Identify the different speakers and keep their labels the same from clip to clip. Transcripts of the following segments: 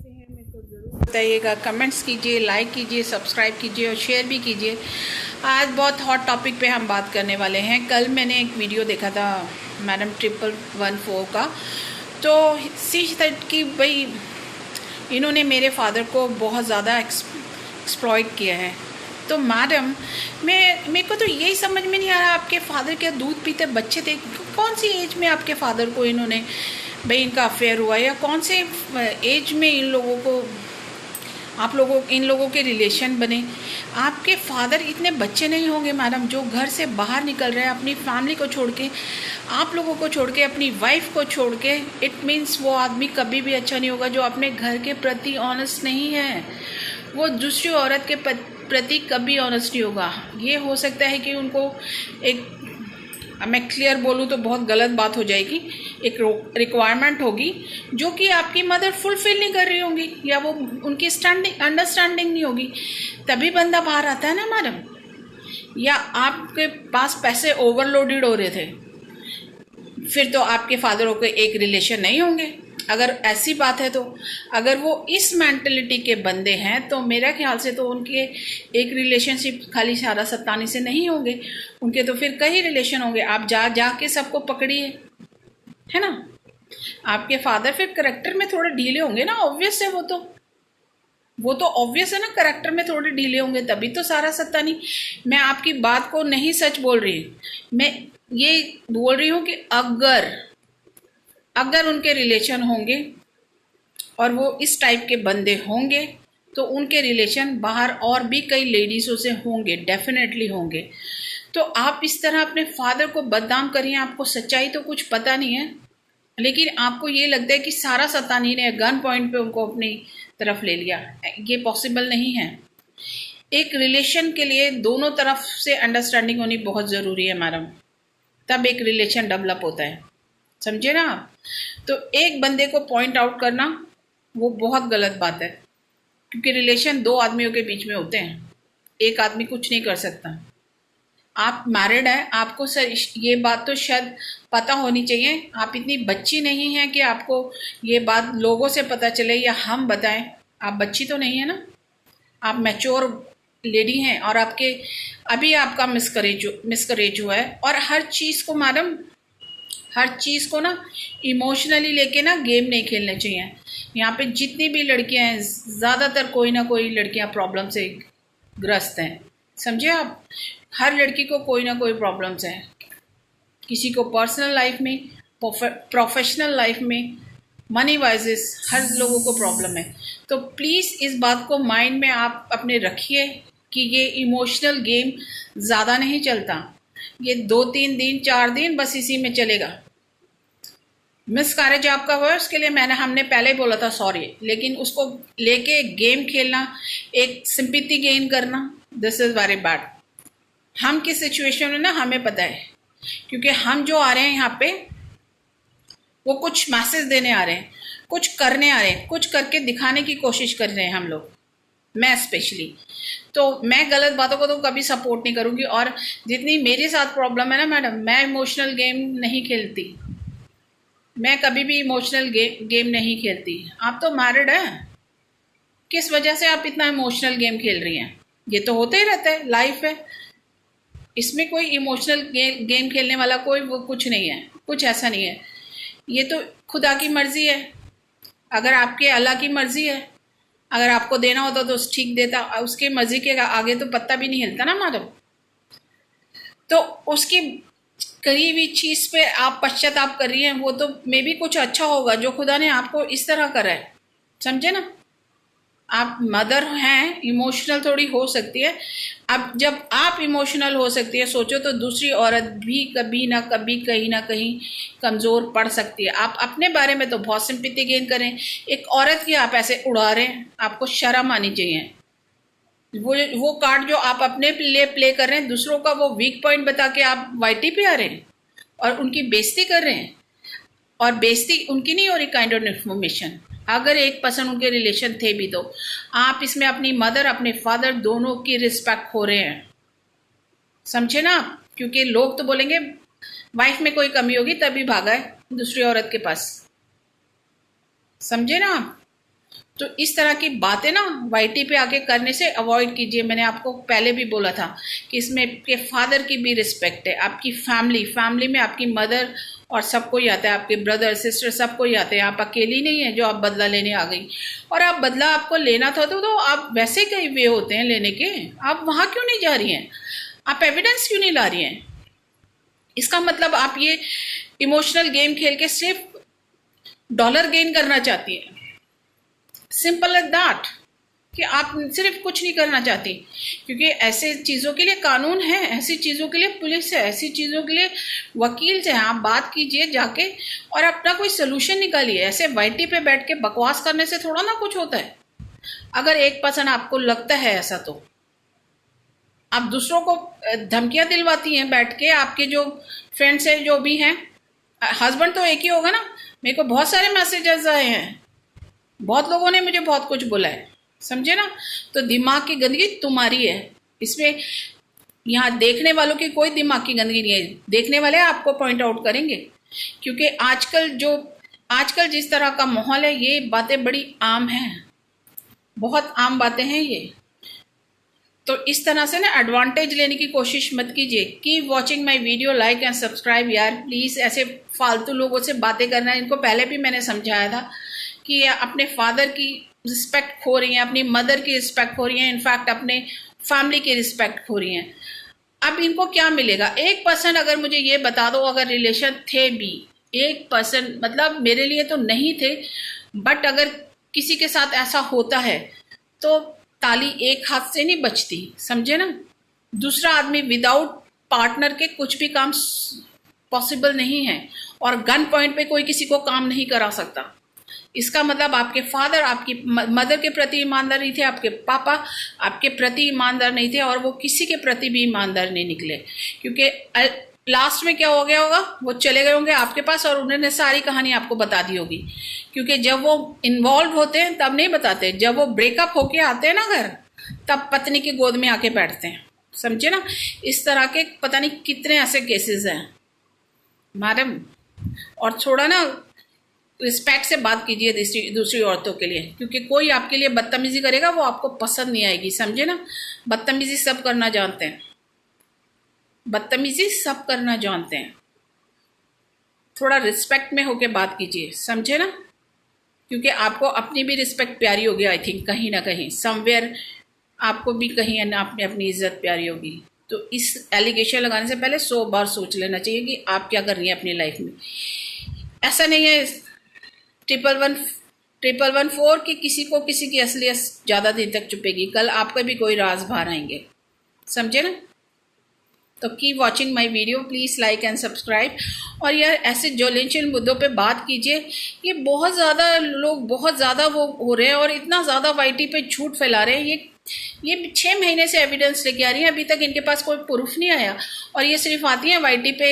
Speaker 1: कैसे हैं मेरे को ज़रूर बताइएगा। कमेंट्स कीजिए, लाइक कीजिए, सब्सक्राइब कीजिए और शेयर भी कीजिए। आज बहुत हॉट टॉपिक पे हम बात करने वाले हैं। कल मैंने एक वीडियो देखा था मैडम 1114 का, तो सी दैट कि भाई इन्होंने मेरे फादर को बहुत ज़्यादा एक्सप्लॉइट किया है। तो मैडम मेरे को तो यही समझ में नहीं आ रहा, आपके फादर क्या दूध पीते बच्चे थे? कौन सी एज में आपके फादर को इन्होंने भाई इनका अफेयर हुआ, या कौन से एज में इन लोगों के रिलेशन बने? आपके फादर इतने बच्चे नहीं होंगे मैडम जो घर से बाहर निकल रहे हैं अपनी फैमिली को छोड़ के, आप लोगों को छोड़ के, अपनी वाइफ को छोड़ के। इट मीन्स वो आदमी कभी भी अच्छा नहीं होगा जो अपने घर के प्रति ऑनेस्ट नहीं है। वो दूसरी औरत के प्रति कभी ऑनेस्ट नहीं होगा। ये हो सकता है कि उनको एक, मैं क्लियर बोलूँ तो बहुत गलत बात हो जाएगी, एक रिक्वायरमेंट होगी जो कि आपकी मदर फुलफिल नहीं कर रही होंगी, या वो उनकी अंडरस्टैंडिंग नहीं होगी, तभी बंदा बाहर आता है ना मैडम। या आपके पास पैसे ओवरलोडेड हो रहे थे, फिर तो आपके फादर के एक रिलेशन नहीं होंगे। अगर ऐसी बात है तो अगर वो इस मेंटलिटी के बंदे हैं तो मेरा ख्याल से तो उनके एक रिलेशनशिप खाली सारा सत्तानी से नहीं होंगे, उनके तो फिर कई रिलेशन होंगे। आप जा के सबको पकड़िए, है ना। आपके फादर फिर करेक्टर में थोड़े ढीले होंगे ना, ऑब्वियस है। वो तो ऑब्वियस है ना, करेक्टर में थोड़े ढीले होंगे, तभी तो सारा सत्तानी। मैं आपकी बात को नहीं सच बोल रही, मैं ये बोल रही हूँ कि अगर उनके रिलेशन होंगे और वो इस टाइप के बंदे होंगे तो उनके रिलेशन बाहर और भी कई लेडीज़ों से होंगे, डेफिनेटली होंगे। तो आप इस तरह अपने फादर को बदनाम करिए। आपको सच्चाई तो कुछ पता नहीं है, लेकिन आपको ये लगता है कि सारा सतानी ने गन पॉइंट पे उनको अपनी तरफ ले लिया। ये पॉसिबल नहीं है। एक रिलेशन के लिए दोनों तरफ से अंडरस्टैंडिंग होनी बहुत ज़रूरी है मैडम, तब एक रिलेशन डेवलप होता है, समझे ना आप। तो एक बंदे को पॉइंट आउट करना वो बहुत गलत बात है, क्योंकि रिलेशन दो आदमियों के बीच में होते हैं, एक आदमी कुछ नहीं कर सकता। आप मैरिड हैं, आपको सर ये बात तो शायद पता होनी चाहिए। आप इतनी बच्ची नहीं हैं कि आपको ये बात लोगों से पता चले या हम बताएं। आप बच्ची तो नहीं है ना, आप मैच्योर लेडी हैं, और आपके अभी आपका मिसकरेज हुआ है। और हर चीज़ को मैडम, हर चीज़ को ना इमोशनली लेके ना गेम नहीं खेलने चाहिए। यहाँ पे जितनी भी लड़कियां हैं, ज़्यादातर कोई ना कोई लड़कियां प्रॉब्लम से ग्रस्त हैं, समझे आप। हर लड़की को कोई ना कोई प्रॉब्लम्स है, किसी को पर्सनल लाइफ में, प्रोफेशनल लाइफ में, मनी वाइजेस, हर लोगों को प्रॉब्लम है। तो प्लीज़ इस बात को माइंड में आप अपने रखिए कि ये इमोशनल गेम ज़्यादा नहीं चलता। ये 2-3 दिन 4 दिन बस इसी में चलेगा। मिसकैरेज आपका हुआ है, उसके लिए हमने पहले ही बोला था सॉरी, लेकिन उसको लेके गेम खेलना, एक सिंपैथी गेन करना, दिस इज़ वेरी बैड। हम किस सिचुएशन में ना हमें पता है, क्योंकि हम जो आ रहे हैं यहाँ पे वो कुछ मैसेज देने आ रहे हैं, कुछ करने आ रहे हैं, कुछ करके दिखाने की कोशिश कर रहे हैं हम लोग, मैं स्पेशली। तो मैं गलत बातों को तो कभी सपोर्ट नहीं करूँगी। और जितनी मेरे साथ प्रॉब्लम है ना मैडम, मैं इमोशनल गेम नहीं खेलती, मैं कभी भी इमोशनल गेम नहीं खेलती। आप तो मैरिड हैं, किस वजह से आप इतना इमोशनल गेम खेल रही हैं? ये तो होते ही रहता है, लाइफ है, इसमें कोई इमोशनल गेम खेलने वाला कोई वो कुछ नहीं है, कुछ ऐसा नहीं है। ये तो खुदा की मर्जी है। अगर आपके अल्लाह की मर्जी है, अगर आपको देना होता तो ठीक देता, उसकी मर्जी के आगे तो पत्ता भी नहीं हिलता ना मैडम। तो उसकी करी हुई चीज़ पे आप पश्चाताप कर रही हैं, वो तो मे भी कुछ अच्छा होगा जो खुदा ने आपको इस तरह करा है, समझे ना। आप मदर हैं, इमोशनल थोड़ी हो सकती है। अब जब आप इमोशनल हो सकती है, सोचो तो दूसरी औरत भी कभी ना कभी कहीं ना कहीं कमज़ोर पड़ सकती है। आप अपने बारे में तो बहुत सिंपैथी गेन करें, एक औरत की आप ऐसे उड़ा रहे हैं, आपको शर्म आनी चाहिए। वो कार्ड जो आप अपने लिए प्ले कर रहे हैं, दूसरों का वो वीक पॉइंट बता के आप वाईटी पे आ रहे हैं और उनकी बेइज्जती कर रहे हैं। और बेइज्जती उनकी नहीं हो रही, काइंड ऑफ इन्फॉर्मेशन। अगर 1% उनके रिलेशन थे भी तो आप इसमें अपनी मदर, अपने फादर दोनों की रिस्पेक्ट खो रहे हैं, समझे ना। क्योंकि लोग तो बोलेंगे वाइफ में कोई कमी होगी तभी भागा है दूसरी औरत के पास, समझे ना आप। तो इस तरह की बातें ना वाईटी पे आके करने से अवॉइड कीजिए। मैंने आपको पहले भी बोला था कि इसमें आपके फादर की भी रिस्पेक्ट है, आपकी फैमिली में आपकी मदर और सबको ही आता है, आपके ब्रदर सिस्टर सबको ही आते हैं। आप अकेली नहीं है जो आप बदला लेने आ गई। और आप बदला आपको लेना था तो आप वैसे कई वे होते हैं लेने के, आप वहां क्यों नहीं जा रही हैं? आप एविडेंस क्यों नहीं ला रही हैं? इसका मतलब आप ये इमोशनल गेम खेल के सिर्फ डॉलर गेन करना चाहती है। सिंपल लाइक दैट, कि आप सिर्फ कुछ नहीं करना चाहती, क्योंकि ऐसे चीज़ों के लिए कानून है, ऐसी चीज़ों के लिए पुलिस है, ऐसी चीज़ों के लिए वकील से आप बात कीजिए जाके और अपना कोई सोल्यूशन निकालिए। ऐसे वाईटी पे बैठ के बकवास करने से थोड़ा ना कुछ होता है। अगर 1% आपको लगता है ऐसा, तो आप दूसरों को धमकियां दिलवाती हैं बैठ के। आपके जो फ्रेंड्स हैं जो भी हैं, हस्बैंड तो एक ही होगा ना। मेरे को बहुत सारे मैसेजेस आए हैं, बहुत लोगों ने मुझे बहुत कुछ बोला है, समझे ना। तो दिमाग की गंदगी तुम्हारी है इसमें, यहाँ देखने वालों की कोई दिमाग की गंदगी नहीं है। देखने वाले आपको पॉइंट आउट करेंगे, क्योंकि आजकल जिस तरह का माहौल है, ये बातें बड़ी आम हैं, बहुत आम बातें हैं ये। तो इस तरह से ना एडवांटेज लेने की कोशिश मत कीजिए। Keep watching my video, like and subscribe. यार प्लीज़ ऐसे फालतू लोगों से बातें करना, इनको पहले भी मैंने समझाया था कि अपने फादर की रिस्पेक्ट खो रही हैं, अपनी मदर की रिस्पेक्ट खो रही हैं, इनफैक्ट अपने फैमिली की रिस्पेक्ट खो रही हैं। अब इनको क्या मिलेगा? 1% अगर मुझे ये बता दो, अगर रिलेशन थे भी 1%, मतलब मेरे लिए तो नहीं थे, बट अगर किसी के साथ ऐसा होता है तो ताली एक हाथ से नहीं बचती, समझे ना। दूसरा आदमी विदाउट पार्टनर के कुछ भी काम पॉसिबल नहीं है, और गन पॉइंट पे कोई किसी को काम नहीं करा सकता। इसका मतलब आपके फादर आपकी मदर के प्रति ईमानदार नहीं थे, आपके पापा आपके प्रति ईमानदार नहीं थे, और वो किसी के प्रति भी ईमानदार नहीं निकले। क्योंकि लास्ट में क्या हो गया होगा, वो चले गए होंगे आपके पास और उन्होंने सारी कहानी आपको बता दी होगी। क्योंकि जब वो इन्वॉल्व होते हैं तब नहीं बताते, जब वो ब्रेकअप होके आते हैं ना घर, तब पत्नी की गोद में आके बैठते हैं, समझे ना। इस तरह के पता नहीं कितने ऐसे केसेस हैं मैडम। और थोड़ा ना रिस्पेक्ट से बात कीजिए दूसरी औरतों के लिए, क्योंकि कोई आपके लिए बदतमीजी करेगा वो आपको पसंद नहीं आएगी, समझे ना। बदतमीजी सब करना जानते हैं, बदतमीजी सब करना जानते हैं। थोड़ा रिस्पेक्ट में होके बात कीजिए, समझे ना, क्योंकि आपको अपनी भी रिस्पेक्ट प्यारी होगी। आई थिंक कहीं ना कहीं समवेयर आपको भी कहीं ना अपनी इज्जत प्यारी होगी। तो इस एलिगेशन लगाने से पहले 100 बार सोच लेना चाहिए कि आप क्या कर रही हैं अपनी लाइफ में। ऐसा नहीं है 1114 कि किसी की असलियत ज़्यादा दिन तक छुपेगी। कल आपका भी कोई राज बाहर आएंगे, समझे ना। तो keep watching my video, please like and subscribe. और यार ऐसे ज्वलनशील मुद्दों पे बात कीजिए। ये बहुत ज़्यादा लोग बहुत ज़्यादा वो हो रहे हैं और इतना ज़्यादा वाईटी पे झूठ फैला रहे हैं। ये 6 महीने से एविडेंस लेके आ रही हैं, अभी तक इनके पास कोई प्रूफ नहीं आया। और ये सिर्फ आती हैं वाईटी पे,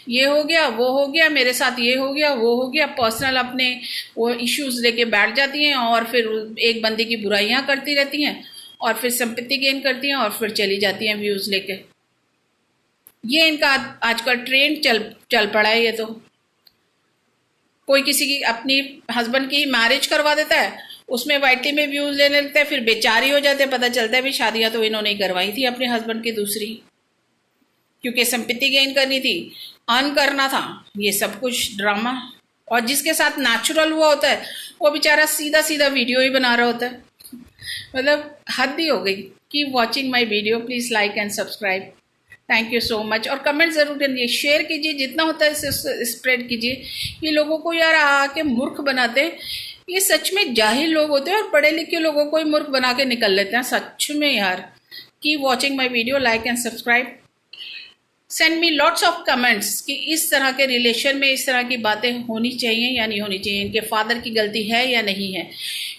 Speaker 1: ये हो गया वो हो गया, मेरे साथ ये हो गया वो हो गया, पर्सनल अपने वो इश्यूज लेके बैठ जाती हैं और फिर एक बंदे की बुराइयाँ करती रहती हैं और फिर संपत्ति गेन करती हैं और फिर चली जाती हैं व्यूज़ लेके। ये इनका आजकल ट्रेंड चल पड़ा है। ये तो कोई किसी की अपनी हस्बैंड की मैरिज करवा देता है, उसमें वाईटी में व्यूज लेने लगता है, फिर बेचारी हो जाते हैं। पता चलता है भी शादियां तो इन्होंने ही करवाई थी अपने हस्बैंड की दूसरी, क्योंकि संपत्ति गेन करनी थी, अर्न करना था। ये सब कुछ ड्रामा। और जिसके साथ नेचुरल हुआ होता है वो बेचारा सीधा सीधा वीडियो ही बना रहा होता है। मतलब हद ही हो गई। Keep watching my video, please like and subscribe. Thank you so much. और कमेंट जरूर करिए, शेयर कीजिए, जितना होता है इसे स्प्रेड कीजिए। ये लोगों को यार आके मूर्ख बनाते हैं। ये सच में जाहिल लोग होते हैं और पढ़े लिखे लोगों को ही मूर्ख बना के निकल लेते हैं, सच में यार। Keep watching my video, like and subscribe. Send me lots of comments कि इस तरह के रिलेशन में इस तरह की बातें होनी चाहिए या नहीं होनी चाहिए, इनके फादर की गलती है या नहीं है।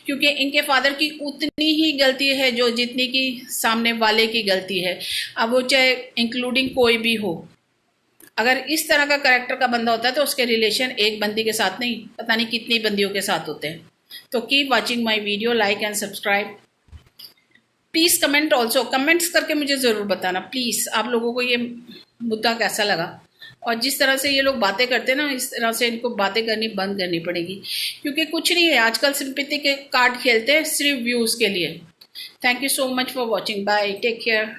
Speaker 1: क्योंकि इनके फादर की उतनी ही गलती है जो जितनी की सामने वाले की गलती है, अब वो चाहे इंक्लूडिंग कोई भी हो। अगर इस तरह का कैरेक्टर का बंदा होता है तो उसके रिलेशन एक बंदी के साथ नहीं, पता नहीं कितनी बंदियों के साथ होते हैं। तो keep watching my video, like and subscribe. Please comment also, comments करके मुझे ज़रूर बताना प्लीज़, आप लोगों को ये मुद्दा कैसा लगा। और जिस तरह से ये लोग बातें करते हैं ना, इस तरह से इनको बातें करनी बंद करनी पड़ेगी, क्योंकि कुछ नहीं है आजकल सिंपैथी के कार्ड खेलते हैं सिर्फ व्यूज के लिए। Thank you so much for watching, bye, take care.